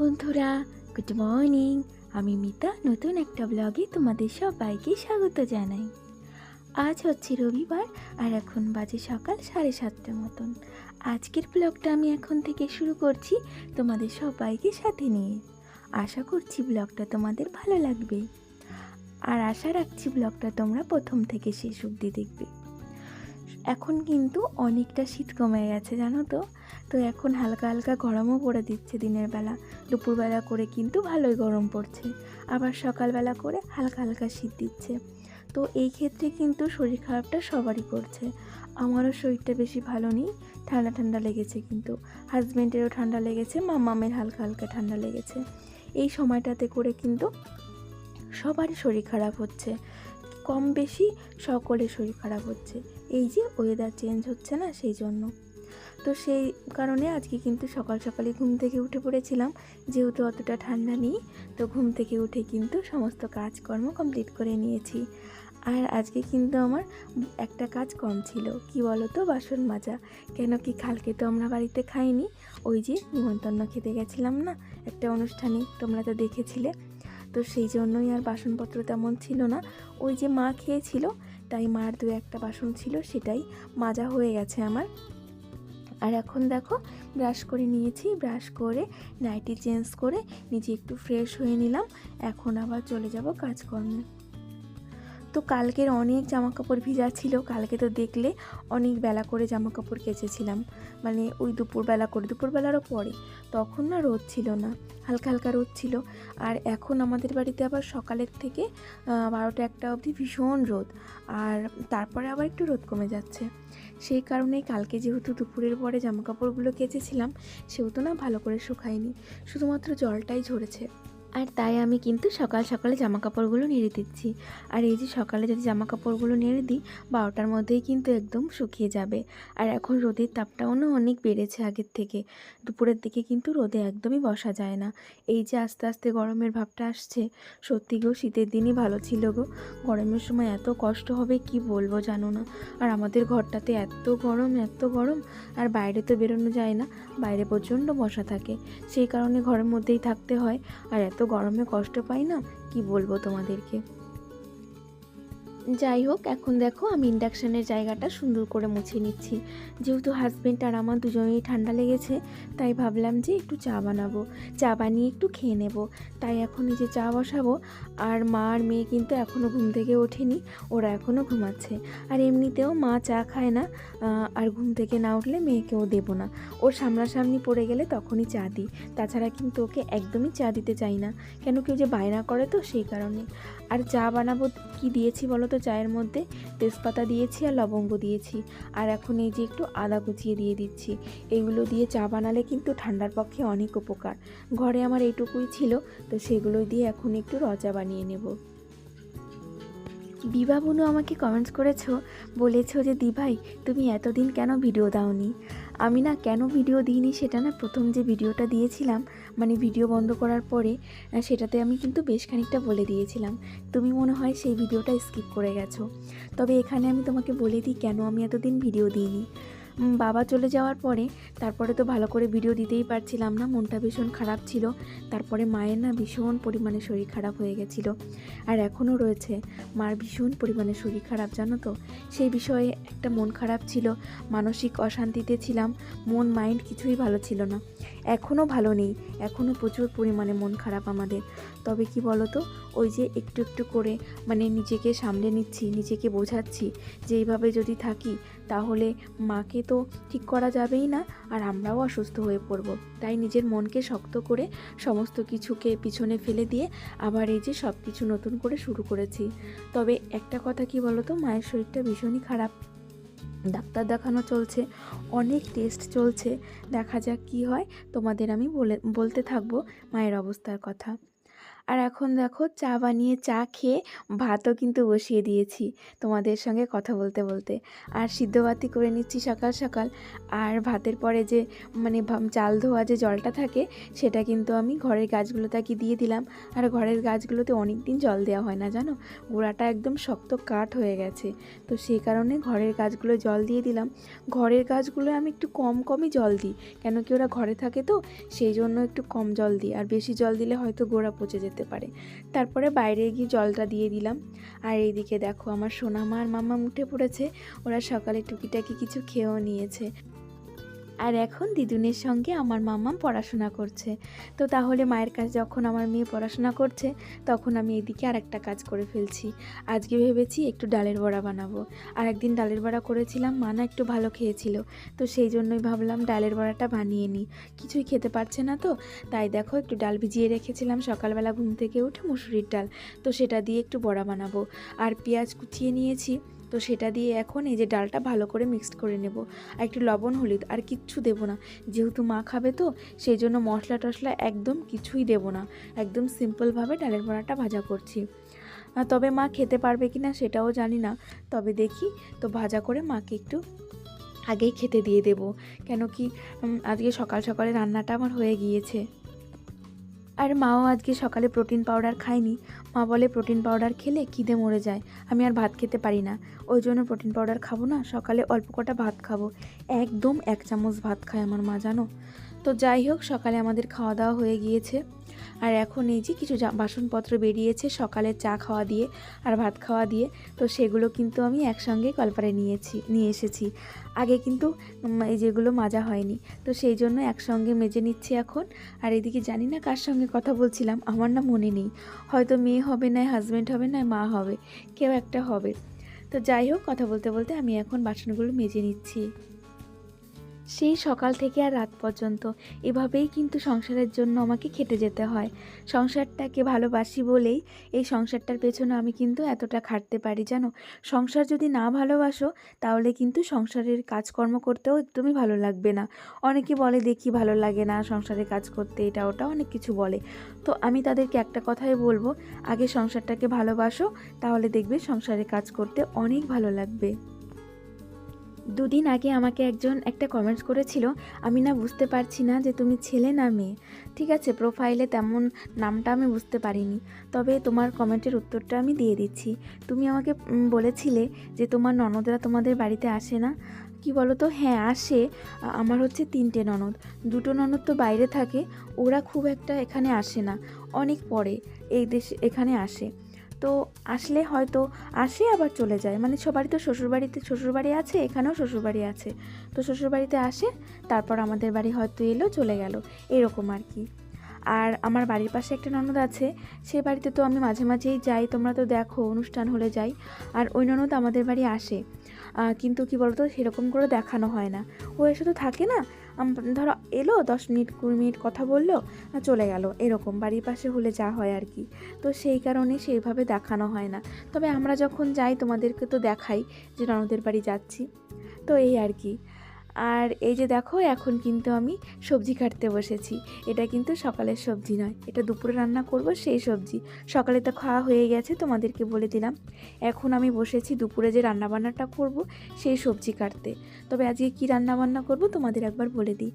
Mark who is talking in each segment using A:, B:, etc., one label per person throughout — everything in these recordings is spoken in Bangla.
A: বন্ধুরা, গুড মর্নিং। আমি মিতা নতুন একটা ব্লগে তোমাদের সবাইকে স্বাগত জানাই। আজ হচ্ছে রবিবার আর এখন বাজে সকাল 7:30 মতন। আজকের ব্লগটা আমি এখন থেকে শুরু করছি তোমাদের সবাইকে সাথে নিয়ে। আশা করছি ব্লগটা তোমাদের ভালো লাগবে আর আশা রাখছি ব্লগটা তোমরা প্রথম থেকে শেষ অবধি দেখবে। এখন কিন্তু অনেকটা শীত কমে গেছে জানো তো। তো এখন হালকা হালকা গরমও পড়ে দিচ্ছে দিনের বেলা, দুপুরবেলা করে কিন্তু ভালোই গরম পড়ছে, আবার সকালবেলা করে হালকা হালকা শীত দিচ্ছে। তো এই ক্ষেত্রে কিন্তু শরীর খারাপটা সবারই করছে। আমারও শরীরটা বেশি ভালো নেই, ঠান্ডা ঠান্ডা লেগেছে, কিন্তু হাজব্যান্ডেরও ঠান্ডা লেগেছে, মামামের হালকা হালকা ঠান্ডা লেগেছে। এই সময়টাতে করে কিন্তু সবারই শরীর খারাপ হচ্ছে, কম বেশি সকলের শরীর খারাপ হচ্ছে। এই যে ওয়েদার চেঞ্জ হচ্ছে না, সেই জন্য। তো সেই কারণে আজকে কিন্তু সকাল সকালে ঘুম থেকে উঠে পড়েছিলাম, যেহেতু অতটা ঠান্ডা নেই। তো ঘুম থেকে উঠে কিন্তু সমস্ত কাজকর্ম কমপ্লিট করে নিয়েছি। আর আজকে কিন্তু আমার একটা কাজ কম ছিল, কি বলো তো, বাসন মাজা। কেন কি কালকে তো আমরা বাড়িতে খাইনি, ওই যে নিমন্ত্রণ খেতে গেছিলাম না একটা অনুষ্ঠানে, তোমরা তো দেখেছিলে। তো সেই জন্যই আর বাসনপত্র তেমন ছিল না, ওই যে মা খেয়েছিল, তাই মার দু একটা বাসন ছিল, সেটাই মাজা হয়ে গেছে আমার। আর এখন দেখো ব্রাশ করে নিয়েছি, ব্রাশ করে নাইটি চেঞ্জ করে নিজে একটু ফ্রেশ হয়ে নিলাম। এখন আবার চলে যাব কাজকর্মে। তো কালকের অনেক জামা কাপড় ভিজা ছিল, কালকে তো দেখলে অনেক বেলা করে জামা কাপড় কেচেছিলাম, মানে ওই দুপুরবেলারও পরে। তখন না রোদ ছিল না, হালকা হালকা রোদ ছিল। আর এখন আমাদের বাড়িতে আবার সকালের থেকে 12টা-1টা অবধি ভীষণ রোদ, আর তারপরে আবার একটু রোদ কমে যাচ্ছে। সেই কারণেই কালকে যেহেতু দুপুরের পরে জামা কাপড়গুলো কেচেছিলাম, সেহেতু না ভালো করে শুকায়নি, শুধুমাত্র জলটাই ঝরেছে। আর তাই আমি কিন্তু সকাল সকালে জামা কাপড়গুলো নেড়ে দিচ্ছি। আর এই যে সকালে যদি জামা কাপড়গুলো নেড়ে দিই, 12টার মধ্যেই কিন্তু একদম শুকিয়ে যাবে। আর এখন রোদের তাপটাও না অনেক বেড়েছে আগের থেকে, দুপুরের দিকে কিন্তু রোদে একদমই বসা যায় না। এই যে আস্তে আস্তে গরমের ভাবটা আসছে, সত্যি গো শীতের দিনই ভালো ছিল গো। গরমের সময় এত কষ্ট হবে কি বলবো জানো না। আর আমাদের ঘরটাতে এত গরম, আর বাইরে তো বেরোনো যায় না, বাইরে প্রচণ্ড মশা থাকে, সেই কারণে ঘরের মধ্যেই থাকতে হয়। আর এত গরমে কষ্ট পাই না, কি বলবো তোমাদেরকে। যাই হোক, এখন দেখো আমি ইন্ডাকশানের জায়গাটা সুন্দর করে মুছে নিচ্ছি। যেহেতু হাজব্যান্ড আর আমার দুজনেই ঠান্ডা লেগেছে, তাই ভাবলাম যে একটু চা বানাবো, চা বানিয়ে একটু খেয়ে নেব। তাই এখন এই যে চা বসাবো। আর মা আর মেয়ে কিন্তু এখনও ঘুম থেকে ওঠেনি, ওরা এখনও ঘুমাচ্ছে। আর এমনিতেও মা চা খায় না, আর ঘুম থেকে না উঠলে মেয়েকেও দেবো না, ওর সামনাসামনি পড়ে গেলে তখনই চা দিই। তাছাড়া কিন্তু ওকে একদমই চা দিতে চাই না, কেন কেউ যে বায়না করে, তো সেই কারণে। আর চা বানাবো কি দিয়েছি বলো তো চায়ের মধ্যে, তেজপাতা দিয়েছি আর লবঙ্গ দিয়েছি, আর এখন এই যে একটু আদা কুচিয়ে দিয়ে দিচ্ছি। এগুলো দিয়ে চা বানালে কিন্তু ঠান্ডার পক্ষে অনেক উপকার। ঘরে আমার এইটুকুই ছিল, তো সেগুলো দিয়ে এখন একটু রচা বানিয়ে নেব। বিভা বোনও আমাকে কমেন্টস করেছো, বলেছো যে দি ভাই তুমি এতদিন কেন ভিডিও দাওনি। আমি না কেন ভিডিও দিইনি সেটা না, প্রথম যে ভিডিওটা দিয়েছিলাম, মানে ভিডিও বন্ধ করার পরে, সেটাতে আমি কিন্তু বেশ খানিকটা বলে দিয়েছিলাম। তুমি মনে হয় সেই ভিডিওটা স্কিপ করে গেছো। তবে এখানে আমি তোমাকে বলে দিই কেন আমি এতদিন ভিডিও দিইনি। বাবা চলে যাওয়ার পরে তারপরে তো ভালো করে ভিডিও দিতেই পারছিলাম না, মনটা ভীষণ খারাপ ছিল। তারপরে মায়ের না ভীষণ পরিমাণে শরীর খারাপ হয়ে গেছিলো, আর এখনও রয়েছে, মার ভীষণ পরিমাণে শরীর খারাপ জানো তো। সেই বিষয়ে একটা মন খারাপ ছিল, মানসিক অশান্তিতে ছিলাম, মাইন্ড কিছুই ভালো ছিল না। এখনও ভালো নেই, এখনও প্রচুর পরিমাণে মন খারাপ আমাদের। তবে কি বলো তো, ওই যে একটু একটু করে মানে নিজেকে সামলে নিচ্ছি, নিজেকে বোঝাচ্ছি যে এইভাবে যদি থাকি তাহলে মাকে তো ঠিক করা যাবেই না, আর আমরাও অসুস্থ হয়ে পড়ব। তাই নিজের মনকে শক্ত করে সমস্ত কিছুকে পিছনে ফেলে দিয়ে আবার এই যে সব কিছু নতুন করে শুরু করেছি। তবে একটা কথা কি বলো তো, মায়ের শরীরটা ভীষণই খারাপ, ডাক্তার দেখানো চলছে, অনেক টেস্ট চলছে, দেখা যাক কি হয়। তোমাদের আমি বলতে থাকবো মায়ের অবস্থার কথা। আর এখন দেখো চা বানিয়ে চা খেয়ে ভাতও কিন্তু বসিয়ে দিয়েছি তোমাদের সঙ্গে কথা বলতে বলতে। আর সিদ্ধ ভাতই করে নিচ্ছি সকাল সকাল। আর ভাতের পরে যে মানে চাল ধোয়া যে জলটা থাকে সেটা কিন্তু আমি ঘরের গাছগুলোতে দিয়ে দিলাম। আর ঘরের গাছগুলোতে অনেক দিন জল দেওয়া হয় না জানো, গোড়াটা একদম শক্ত কাঠ হয়ে গেছে। তো সেই কারণে ঘরের গাছগুলো জল দিয়ে দিলাম। ঘরের গাছগুলো আমি একটু কমই জল দিই, কেন কি ওরা ঘরে থাকে তো সেই জন্য একটু কম জল দিই। আর বেশি জল দিলে হয়তো গোড়া পচে যেতে পারে। তারপরে বাইরে গিয়ে জলটা দিয়ে দিলাম। আর এইদিকে দেখো আমার সোনা মা আর মাম্মা উঠে পড়েছে, ওরা সকালে টুকিটাকি কিছু খেয়েও নিয়েছে। আর এখন দিদুনের সঙ্গে আমার মাম্মা পড়াশোনা করছে। তো তাহলে মায়ের কাছে যখন আমার মেয়ে পড়াশোনা করছে তখন আমি এদিকে আর একটা কাজ করে ফেলছি। আজকে ভেবেছি একটু ডালের বড়া বানাবো। আর একদিন ডালের বড়া করেছিলাম, মা না একটু ভালো খেয়েছিল, তো সেই জন্যই ভাবলাম ডালের বড়াটা বানিয়ে নিই। কিছুই খেতে পারছে না তো, তাই দেখো একটু ডাল ভিজিয়ে রেখেছিলাম সকালবেলা ঘুম থেকে উঠে, মুসুরির ডাল, তো সেটা দিয়ে একটু বড়া বানাবো। আর পেঁয়াজ কুচিয়ে নিয়েছি, তো সেটা দিয়ে এখন এই যে ডালটা ভালো করে মিক্সড করে নেব। আর একটু লবণ হলুদ আর কিচ্ছু দেবো না, যেহেতু মা খাবে তো সেই জন্য মশলা টশলা একদম কিছুই দেবো না। একদম সিম্পলভাবে ডালের বড়াটা ভাজা করছি। তবে মা খেতে পারবে কি না সেটাও জানি না, তবে দেখি। তো ভাজা করে মাকে একটু আগেই খেতে দিয়ে দেব, কেন কি আজকে সকাল সকালে রান্নাটা আমার হয়ে গিয়েছে। আর মাও আজকে সকালে প্রোটিন পাউডার খায়নি। মা বলে প্রোটিন পাউডার খেলে খিদে মরে যায়, আমি আর ভাত খেতে পারি না, ওই জন্য প্রোটিন পাউডার খাবো না, সকালে অল্প কটা ভাত খাবো। একদম 1 চামচ ভাত খায় আমার মা জানো। তো যাই হোক, সকালে আমাদের খাওয়া দাওয়া হয়ে গিয়েছে। আর এখন এই যে কিছু বাসনপত্র বেরিয়েছে সকালে চা খাওয়া দিয়ে আর ভাত খাওয়া দিয়ে, তো সেগুলো কিন্তু আমি একসঙ্গে কলপারে নিয়ে এসেছি। আগে কিন্তু এই যেগুলো মাজা হয়নি, তো সেই জন্য একসঙ্গে মেজে নিচ্ছি এখন। আর এদিকে জানি না কার সঙ্গে কথা বলছিলাম, আমার না মনে নেই, হয়তো মেয়ে হবে, না হাজব্যান্ড হবে, না মা হবে, কেউ একটা হবে। তো যাই হোক, কথা বলতে বলতে আমি এখন বাসনগুলো মেজে নিচ্ছি। সেই সকাল থেকে আর রাত পর্যন্ত এভাবেই কিন্তু সংসারের জন্য আমাকে খেটে যেতে হয়। সংসারটাকে ভালোবাসি বলেই এই সংসারটার পেছনে আমি কিন্তু এতটা খাটতে পারি জানো। সংসার যদি না ভালোবাসো তাহলে কিন্তু সংসারের কাজকর্ম করতেও একদমই ভালো লাগবে না। অনেকে বলে দেখি ভালো লাগে না সংসারে কাজ করতে, এটা ওটা অনেক কিছু বলে। তো আমি তাদেরকে একটা কথাই বলবো, আগে সংসারটাকে ভালোবাসো, তাহলে দেখবে সংসারে কাজ করতে অনেক ভালো লাগবে। দুদিন আগে আমাকে একজন একটা কমেন্টস করেছিল, আমি না বুঝতে পারছি না যে তুমি ছেলে না মেয়ে। ঠিক আছে, প্রোফাইলে তেমন নামটা আমি বুঝতে পারিনি, তবে তোমার কমেন্টের উত্তরটা আমি দিয়ে দিচ্ছি। তুমি আমাকে বলেছিলে যে তোমার ননদরা তোমাদের বাড়িতে আসে না, কি বলো তো? হ্যাঁ আসে। আমার হচ্ছে 3টে ননদ, 2টো ননদ তো বাইরে থাকে, ওরা খুব একটা এখানে আসে না, অনেক পরে এই দেশে এখানে আসে। তো আসলে হয়তো আসে আবার চলে যায়, মানে সবারই তো শ্বশুরবাড়ি আছে, এখানেও শ্বশুরবাড়ি আছে, তো শ্বশুরবাড়িতে আসে, তারপর আমাদের বাড়ি হয়তো এলো চলে গেল, এরকম আর কি। আর আমার বাড়ির পাশে একটা ননদ আছে, সে বাড়িতে তো আমি মাঝে মাঝেই যাই, তোমরা তো দেখো অনুষ্ঠান হলে যাই। আর ওই ননদ আমাদের বাড়ি আসে, কিন্তু কি বলতো সেরকম করে দেখানো হয় না, ও এসে তো থাকে না, ধরো এলো 10 মিনিট 20 মিনিট কথা বললো চলে গেল, এরকম বাড়ির পাশে হলে যা হয় আর কি। তো সেই কারণে সেইভাবে দেখানো হয় না, তবে আমরা যখন যাই তোমাদেরকে তো দেখাই যে ননদের বাড়ি যাচ্ছি, তো এই আর কি। আর এই যে দেখো এখন কিন্তু আমি সবজি কাটতে বসেছি, এটা কিন্তু সকালের সবজি নয়, এটা দুপুরে রান্না করব সেই সবজি। সকালে তো খাওয়া হয়ে গেছে, তোমাদেরকে বলে দিলাম। এখন আমি বসেছি দুপুরে যে রান্নাবান্নাটা করব সেই সবজি কাটতে। তবে আজকে কি রান্নাবান্না করব তোমাদের একবার বলে দিই।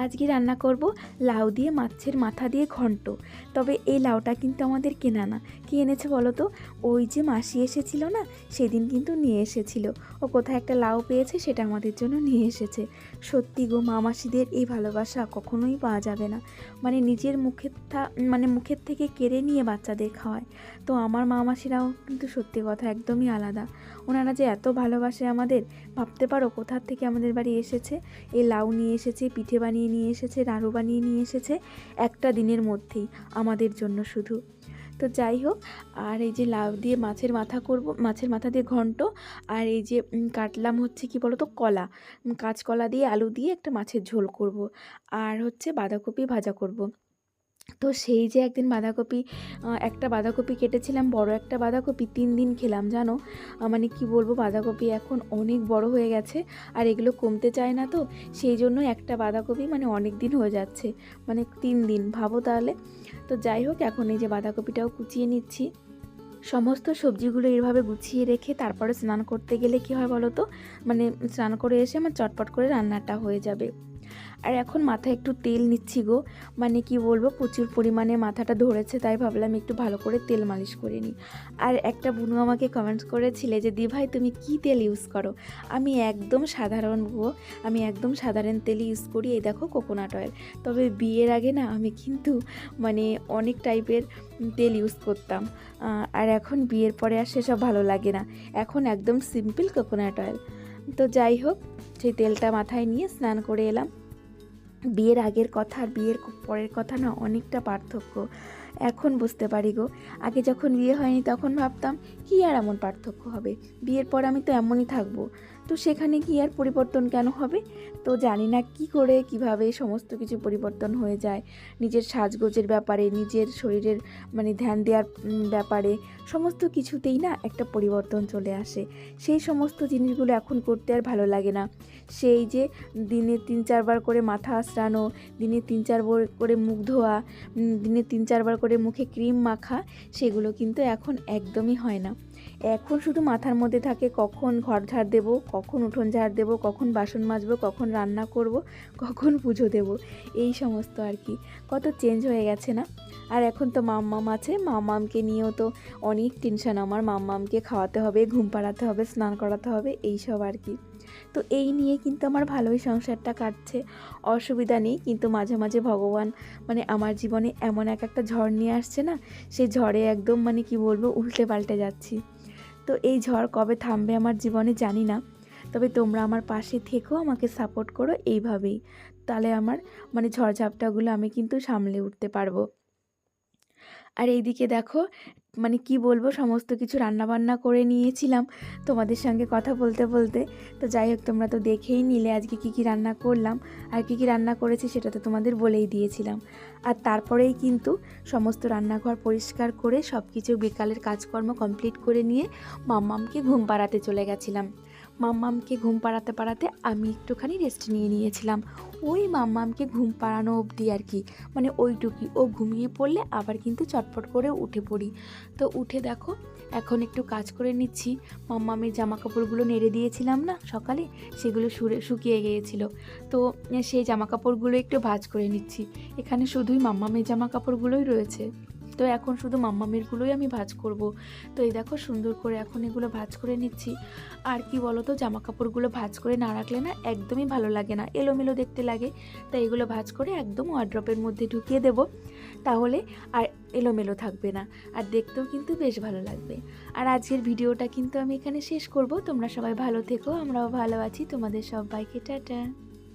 A: আজকে রান্না করব লাউ দিয়ে মাছের মাথা দিয়ে ঘন্ট। তবে এই লাউটা কিন্তু আমাদের কেনা না, কি এনেছে বলো তো? ওই যে মাসি এসেছিল না, সেদিন কিন্তু নিয়ে এসেছিল, ও কোথায় একটা লাউ পেয়েছে সেটা আমাদের জন্য নিয়ে এসেছে। সত্যি গো, মা মাসিদের এই ভালোবাসা কখনোই পাওয়া যাবে না, মানে নিজের মুখের থেকে কেড়ে নিয়ে বাচ্চাদের খাওয়ায়। তো আমার মা মাসিরাও কিন্তু সত্যি কথা একদমই আলাদা, ওনারা যে এত ভালোবাসে আমাদের, ভাবতে পারো কোথার থেকে আমাদের বাড়ি এসেছে, এই লাউ নিয়ে এসেছে, পিঠে বানিয়ে নিয়ে এসেছে, নাড়ু বানিয়ে নিয়ে এসেছে একটা দিনের মধ্যেই আমাদের জন্য শুধু। তো যাই হোক, আর এই যে লাউ দিয়ে মাছের মাথা করব, মাছের মাথা দিয়ে ঘন্ট। আর এই যে কাটলাম হচ্ছে কি বলো তো, কলা, কাঁচকলা দিয়ে আলু দিয়ে একটা মাছের ঝোল করব। আর হচ্ছে বাঁধাকপি ভাজা করব। তো সেই যে একদিন বাঁধাকপি একটা বাঁধাকপি কেটেছিলাম, বড় একটা বাঁধাকপি 3 দিন খেলাম জানো। মানে কি বলবো, বাঁধাকপি এখন অনেক বড় হয়ে গেছে আর এগুলো কমতে চায় না, তো সেই জন্য একটা বাঁধাকপি মানে অনেক দিন হয়ে যাচ্ছে, মানে 3 দিন ভাবো তাহলে। তো যাই হোক, এখন এই যে বাঁধাকপিটাও কুচিয়ে নিচ্ছি। সমস্ত সবজিগুলো এভাবে গুছিয়ে রেখে তারপরে স্নান করতে গেলে কী হয় বলো তো, মানে স্নান করে এসে আমার চটপট করে রান্নাটা হয়ে যাবে। আর এখন মাথায় একটু তেল নিচ্ছি গো, মানে কি বলবো, প্রচুর পরিমাণে মাথাটা ধরেছে, তাই ভাবলাম একটু ভালো করে তেল মালিশ করে নিই। আর একটা বুনু আমাকে কমেন্টস করেছিলে যে দি ভাই তুমি কি তেল ইউজ করো। আমি একদম সাধারণ গো, আমি একদম সাধারণ তেল ইউজ করি, এই দেখো কোকোনাট অয়েল। তবে বিয়ের আগে না আমি কিন্তু মানে অনেক টাইপের তেল ইউজ করতাম, আর এখন বিয়ের পরে আর সেসব ভালো লাগে না, এখন একদম সিম্পল কোকোনাট অয়েল। তো যাই হোক, সেই তেলটা মাথায় নিয়ে স্নান করে এলাম। বিয়ের আগের কথা আর বিয়ের পরের কথা না অনেকটা পার্থক্য এখন বুঝতে পারি গো। আগে যখন বিয়ে হয়নি তখন ভাবতাম কি আর এমন পার্থক্য হবে, বিয়ের পর আমি তো এমনই থাকবো, তো সেখানে কি আর পরিবর্তন কেন হবে। তো জানি না কি করে কিভাবে সমস্ত কিছু পরিবর্তন হয়ে যায়, নিজের সাজগোজের ব্যাপারে, নিজের শরীরের মানে ধ্যান দেওয়ার ব্যাপারে, সমস্ত কিছুতেই না একটা পরিবর্তন চলে আসে। সেই সমস্ত জিনিসগুলো এখন করতে আর ভালো লাগে না। সেই যে দিনে 3-4 বার করে মাথা আঁচড়ানো, দিনে 3-4 বার করে মুখ ধোয়া, দিনে 3-4 বার করে মুখে ক্রিম মাখা, সেগুলো কিন্তু এখন একদমই হয় না। এখন শুধু মাথার মধ্যে থাকে কখন ঘর ঝাড় দেবো, কখন উঠোন ঝাড় দেবো, কখন বাসন মাজবো, কখন রান্না করব, কখন পুজো দেবো, এই সমস্ত আর কি। কত চেঞ্জ হয়ে গেছে না। আর এখন তো মাম্মাম আছে, মাম্মামকে নিয়েও তো অনেক টেনশন আমার, মাম্মামকে খাওয়াতে হবে, ঘুম পাড়াতে হবে, স্নান করাতে হবে, এইসব আর কি। তো এই নিয়ে কিন্তু আমার ভালোই সংসারটা কাটছে, অসুবিধা নেই। কিন্তু মাঝে মাঝে ভগবান মানে আমার জীবনে এমন একটা ঝড় নিয়ে আসছে না, সেই ঝড়ে একদম মানে কি বলবো, উল্টে পাল্টে যাচ্ছি। তো এই ঝড় কবে থামবে আমার জীবনে জানি না, তবে তোমরা আমার পাশে থেকেও আমাকে সাপোর্ট করো এইভাবেই, তাহলে আমার মানে ঝড়ঝাপটাগুলো আমি কিন্তু সামলে উঠতে পারবো। আর এইদিকে দেখো, মানে কি বলবো, সমস্ত কিছু রান্নাবান্না করে নিয়েছিলাম তোমাদের সঙ্গে কথা বলতে বলতে। তো যাই হোক, তোমরা তো দেখেই নিলে আজকে কি কি রান্না করলাম, আর কি কি রান্না করেছি সেটা তো তোমাদের বলেই দিয়েছিলাম। আর তারপরেই কিন্তু সমস্ত রান্নাঘর পরিষ্কার করে সব কিছু বিকালের কাজকর্ম কমপ্লিট করে নিয়ে মাম্মামকে ঘুম পাড়াতে চলে গেছিলাম। মাম্মামকে ঘুম পাড়াতে পাড়াতে আমি একটুখানি রেস্ট নিয়ে নিয়েছিলাম, ওই মাম্মামকে ঘুম পাড়ানো অবধি আর কি, মানে ওইটুকুই। ও ঘুমিয়ে পড়লে আবার কিন্তু চটপট করে উঠে পড়ি। তো উঠে দেখো এখন একটু কাজ করে নিচ্ছি। মাম্মামের জামা কাপড়গুলো নেড়ে দিয়েছিলাম না সকালে, সেগুলো শুকিয়ে গিয়েছিল, তো সেই জামা কাপড়গুলো একটু ভাঁজ করে নিচ্ছি। এখানে শুধুই মাম্মামের জামা কাপড়গুলোই রয়েছে, তো এখন শুধু মাম্মামেরগুলোই আমি ভাঁজ করব। তো এই দেখো সুন্দর করে এখন এগুলো ভাঁজ করে নিচ্ছি। আর কি বলো তো, জামা কাপড়গুলো ভাঁজ করে না রাখলে না একদমই ভালো লাগে না, এলোমেলো দেখতে লাগে। তাই এগুলো ভাঁজ করে একদম ওয়ার্ড্রপের মধ্যে ঢুকিয়ে দেব, তাহলে আর এলোমেলো থাকবে না, আর দেখতেও কিন্তু বেশ ভালো লাগবে। আর আজকের ভিডিওটা কিন্তু আমি এখানে শেষ করব। তোমরা সবাই ভালো থেকো, আমরাও ভালো আছি, তোমাদের সবাইকে টাটা।